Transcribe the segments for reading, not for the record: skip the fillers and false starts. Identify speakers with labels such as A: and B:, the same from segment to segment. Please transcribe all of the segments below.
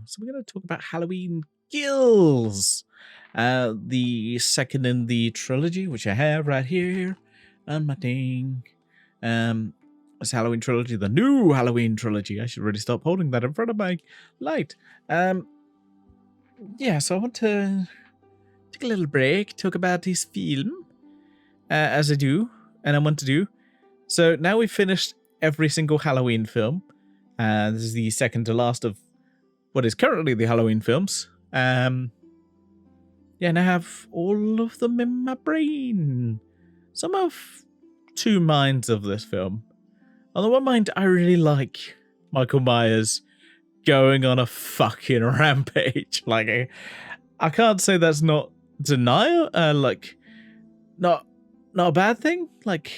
A: So we're going to talk about Halloween Kills, the second in the trilogy, which I have right here on my thing. It's Halloween trilogy, the new Halloween trilogy. I should really stop holding that in front of my light. Yeah, so I want to take a little break, talk about this film, as I do, and I want to do. So now we've finished every single Halloween film. This is the second to last of what is currently the Halloween films. Yeah, and I have all of them in my brain. Some of two minds of this film. On the one mind, I really like Michael Myers going on a fucking rampage. Like, I can't say that's not denial. Not a bad thing. Like,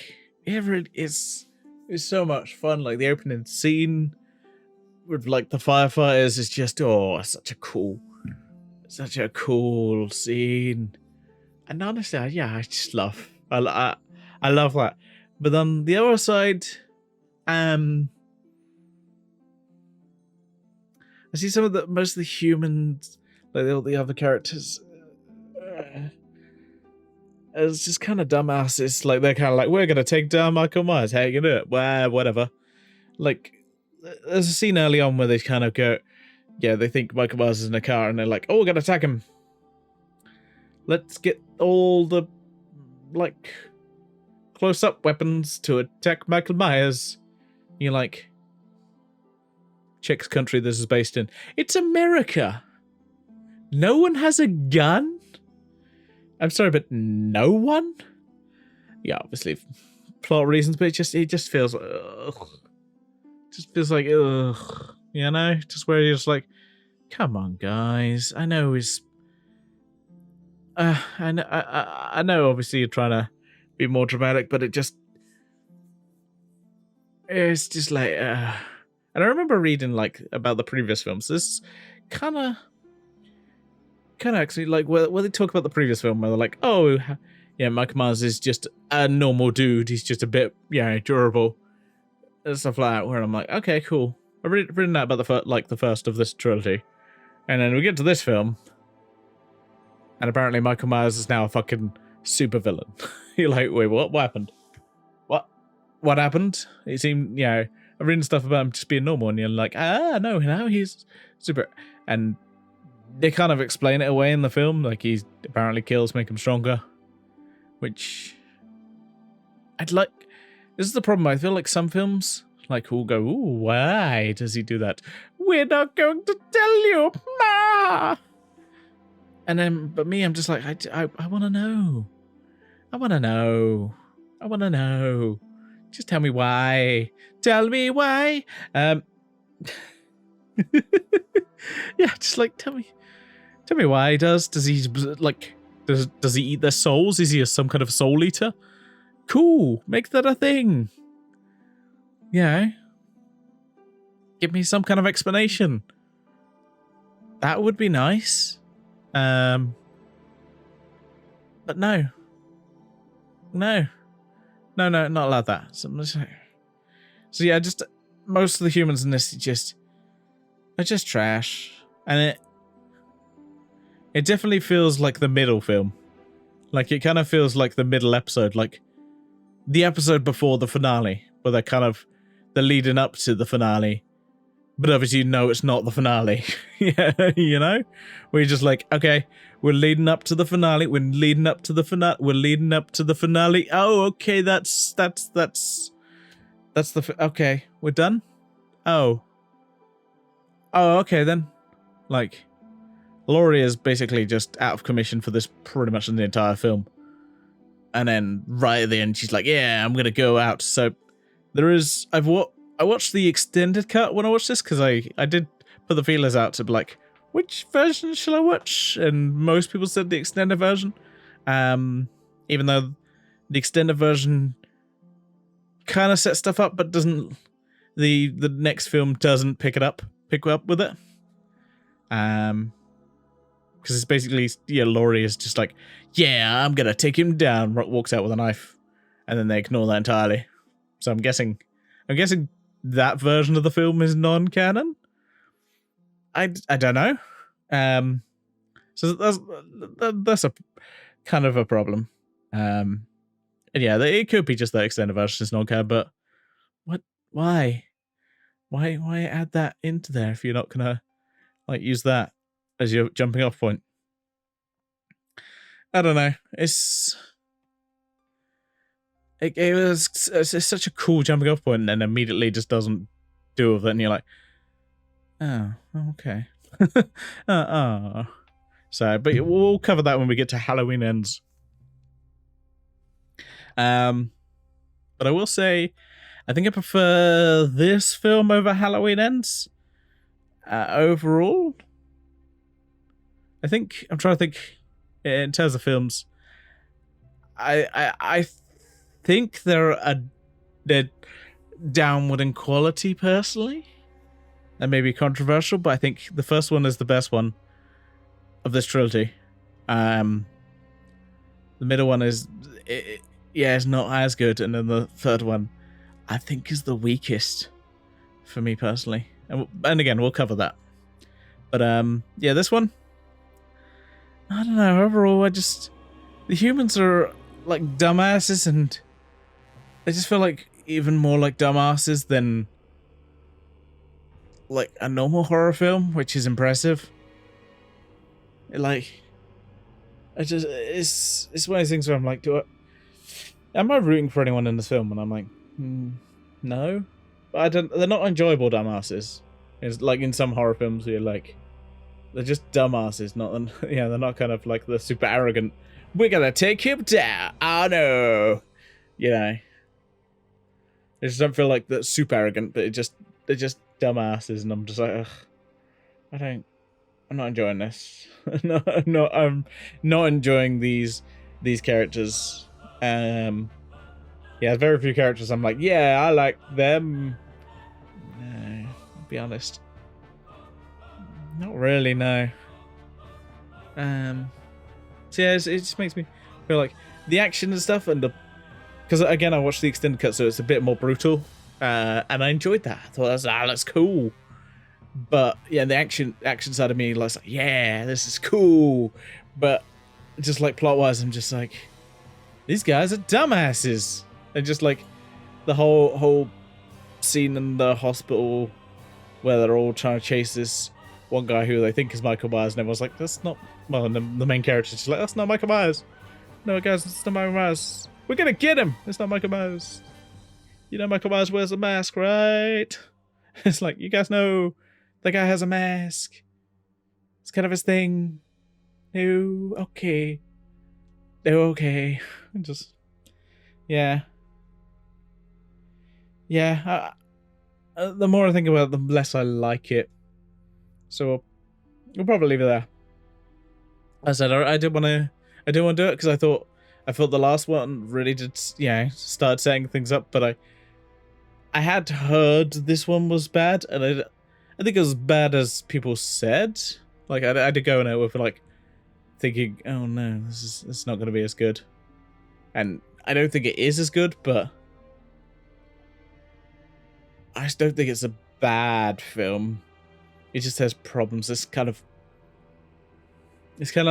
A: it's so much fun. Like the opening scene with like the firefighters is just such a cool scene. And honestly, I just love I love that. But on the other side, I see most of the humans, like all the other characters, as just kind of dumbasses. Like they're kind of like, we're gonna take down Michael Myers. How you gonna do it? Well, whatever. Like, there's a scene early on where they kind of go, yeah, they think Michael Myers is in a car, and they're like, oh, we're gonna attack him. Let's get all the like close-up weapons to attack Michael Myers. You're like, Czech country this is based in. It's America. No one has a gun? I'm sorry, but no one? Yeah, obviously plot reasons, but it just feels ugh. Just feels like ugh. You know? Just where you're just like, come on guys. I know he's I know obviously you're trying to be more dramatic, but it's just like and I remember reading like about the previous films. This kind of actually like where they talk about the previous film where they're like, oh yeah, Michael Myers is just a normal dude. He's just a bit durable and stuff like that. Where I'm like, okay, cool. I've written that about the first of this trilogy, and then we get to this film, and apparently Michael Myers is now a fucking supervillain. You're like, wait, what happened? What happened? It seemed, I've written stuff about him just being normal, and you're like, no, now he's super. And they kind of explain it away in the film, like he apparently kills make him stronger, which I'd like. This is the problem. I feel like some films, like, will go, ooh, why does he do that? We're not going to tell you, ma. And then, but me, I'm just like, I want to know. I want to know. Just tell me why. Tell me why. Yeah, just like tell me why he does. Does he like does he eat their souls? Is he some kind of soul eater? Cool, make that a thing. Yeah. Give me some kind of explanation. That would be nice. But no, not like that. So yeah, just most of the humans in this are just trash, and it definitely feels like the middle film. Like it kind of feels like the middle episode, like the episode before the finale, where they're leading up to the finale. But obviously, it's not the finale. Yeah, where you're just like, okay, we're leading up to the finale. We're leading up to the finale. Oh, okay, that's okay. We're done. Oh, okay then. Like, Laurie is basically just out of commission for this pretty much in the entire film. And then right at the end, she's like, yeah, I'm gonna go out. So there is. I watched the extended cut when I watched this because I did put the feelers out to be like, which version shall I watch? And most people said the extended version. Even though the extended version kind of sets stuff up, but doesn't. The next film doesn't pick up with it. Because it's basically Laurie is just like, yeah, I'm gonna take him down. Walks out with a knife, and then they ignore that entirely. So I'm guessing that version of the film is non-canon. I don't know. So that's a kind of a problem. And yeah, it could be just the extended version is not good, but what? Why add that into there if you're not gonna like use that as your jumping off point? I don't know. It's such a cool jumping off point, and then immediately just doesn't do with it, and you're like, oh, okay. So, but we'll cover that when we get to Halloween Ends. But I will say, I think I prefer this film over Halloween Ends. Overall, I think I'm trying to think in terms of films. I think they're downward in quality personally. That may be controversial, but I think the first one is the best one of this trilogy. The middle one is, it's not as good, and then the third one, I think, is the weakest for me personally. And again, we'll cover that. But yeah, this one, I don't know. Overall, the humans are like dumbasses, and they just feel like even more like dumbasses than like a normal horror film, which is impressive. It's one of those things where I'm like, am I rooting for anyone in this film? And I'm like, no. But they're not enjoyable dumbasses. It's like in some horror films where you're like, they're just dumbasses, they're not kind of like the super arrogant, we're gonna take him down, oh no. They just don't feel like that super arrogant, but they're just dumbasses, and I'm just like, ugh, I'm not enjoying this. I'm not enjoying these characters. Yeah, very few characters I'm like, yeah, I like them. No, I'll be honest. Not really, no. So yeah, it just makes me feel like the action and stuff, and because again, I watched the extended cut, so it's a bit more brutal, and I enjoyed that. I thought that's cool. But yeah, the action side of me was like, yeah, this is cool. But just like plot wise, I'm just like, these guys are dumbasses. And just like the whole scene in the hospital where they're all trying to chase this one guy who they think is Michael Myers, and everyone's like, that's not. Well, and the main character's just like, that's not Michael Myers. No, guys, it's not Michael Myers. We're gonna get him. It's not Michael Myers. You know Michael Myers wears a mask, right? It's like, you guys know the guy has a mask. It's kind of his thing. No, okay. No, okay. Just, yeah. Yeah. The more I think about it, the less I like it. So we'll probably leave it there. As I said, I didn't want to do it because I felt the last one really did, start setting things up. But I had heard this one was bad, and I think it was bad as people said. Like I did go in it with like thinking, oh no, it's not going to be as good, and I don't think it is as good, but I just don't think it's a bad film. It just has problems. It's kind of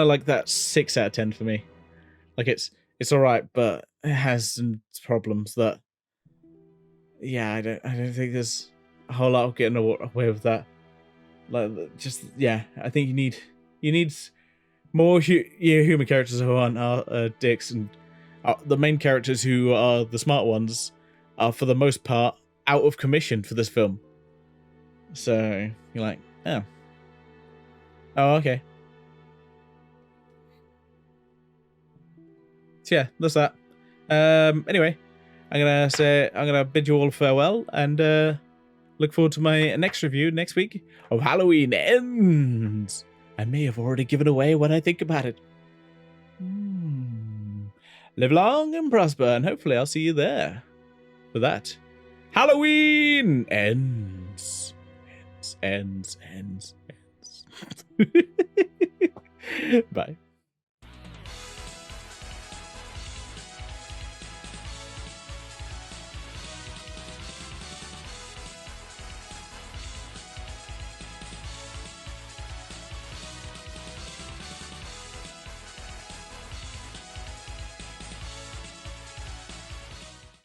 A: like that 6 out of 10 for me. Like it's all right, but it has some problems that, yeah, I don't think there's a whole lot of getting away with that. Like, just, yeah, I think you need more human characters who aren't dicks, and the main characters who are the smart ones are for the most part out of commission for this film. So you're like, oh, okay. So yeah, that's that. Anyway, I'm gonna bid you all farewell, and look forward to my next review next week of Halloween Ends. I may have already given away what I think about it. Live long and prosper, and hopefully I'll see you there for that. Halloween Ends. Ends. Bye.